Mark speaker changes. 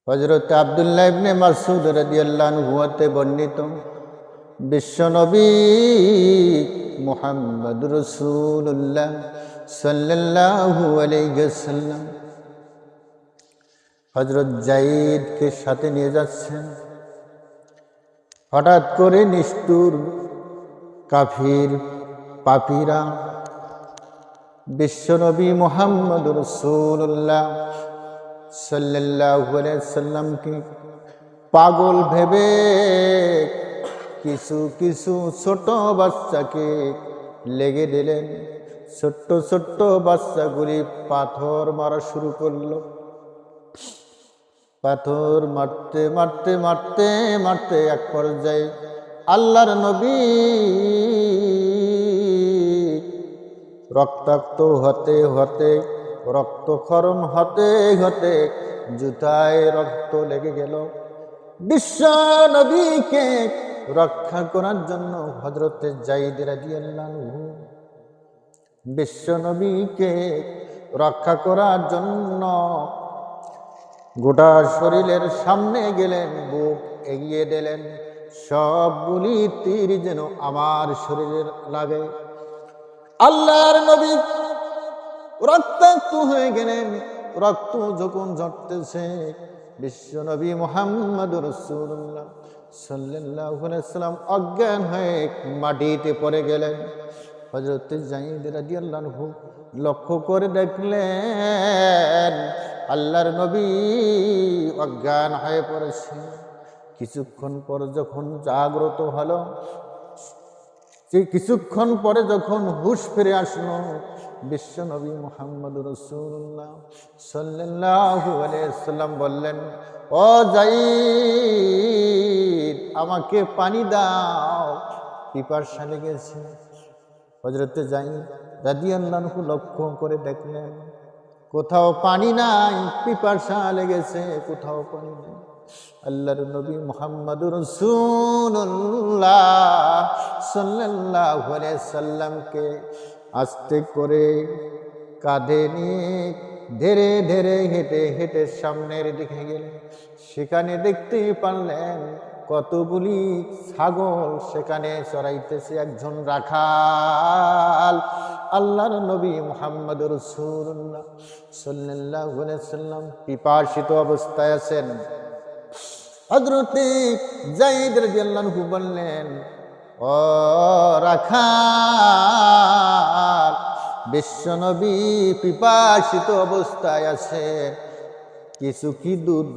Speaker 1: হযরত আব্দুল্লাহ ইবনে মাসউদ রাদিয়াল্লাহু আনহু হতে বর্ণিত বিশ্বনবী মুহাম্মদুর রাসূলুল্লাহ সাল্লাল্লাহু আলাইহি ওয়াসাল্লাম হযরত যায়েদকে সাথে নিয়ে যাচ্ছেন। হঠাৎ করে নিষ্ঠুর কাফির পাপীরা বিশ্বনবী মুহাম্মদুর রাসূলুল্লাহ সাল্লাল্লাহু আলাইহি ওয়াসাল্লামকে পাগল ভেবে কিছু কিছু ছোট বাচ্চাকে লেগে দিলেন। ছোট্ট ছোট্ট বাচ্চাগুলি পাথর মারা শুরু করলো। পাথর মারতে মারতে মারতে মারতে এক পর্যায়ে আল্লাহর নবী রক্তাক্ত হতে হতে রক্তক্ষরণ হতে হতে জুতায় রক্ত লেগে গেল। বিশ্ব নবীকে রক্ষা করার জন্য হযরতে যায়েদ রাদিয়াল্লাহু আনহু বিশ্ব নবীকে রক্ষা করার জন্য গোটা শরীরের সামনে গেলেন, বুক এগিয়ে দিলেন। সবগুলি তীর যেন আমার শরীরে লাগে। আল্লাহর নবী রক্তাক্ত হয়ে গেলেন। রক্ত যখন ঝরতেছে বিশ্ব নবী মুহাম্মদুর রাসূলুল্লাহ সাল্লাল্লাহু আলাইহি ওয়াসাল্লাম অজ্ঞান হয়ে মাটিতে পড়ে গেলেন। হযরত যায়েদ রাদিয়াল্লাহু আনহু লক্ষ্য করে দেখলেন আল্লাহর নবী অজ্ঞান হয়ে পড়েছে। কিছুক্ষণ পর যখন জাগ্রত হলো, কিছুক্ষণ পরে যখন হুঁশ ফিরে আসলো, বিশ্ব নবী মুহাম্মদুর রাসূলুল্লাহ সাল্লাল্লাহু আলাইহি ওয়াসাল্লাম বললেন, ও যায়েদ, আমাকে পানি দাও, পিপাসা লেগেছে। হযরত যায়েদ রাদিয়াল্লাহু আনহু লক্ষ্য করে দেখলেন কোথাও পানি নাই, পিপাসা লেগেছে, কোথাও পানি নেই। আল্লাহর নবী মুহাম্মদুর রাসূলুল্লাহ সাল্লাল্লাহু আলাইহি ওয়াসাল্লামকে আস্তে করে কাঁধে নিয়ে ধীরে ধীরে হেঁটে হেঁটে সামনের দিকে গেলেন। সেখানে দেখতে পারলেন কতগুলি ছাগল সেখানে চড়াইতেছে একজন রাখাল। আল্লাহর নবী মুহাম্মদুর রাসূলুল্লাহ সাল্লাল্লাহু আলাইহি ওয়াসাল্লাম পিপাসিত অবস্থায় আছেন। হযরত যায়েদ রাদিয়াল্লাহু আনহু বললেন, ও রাখাল, বিশ্বনবী পিপাসিত অবস্থায় আছে, কিছু কি দুধ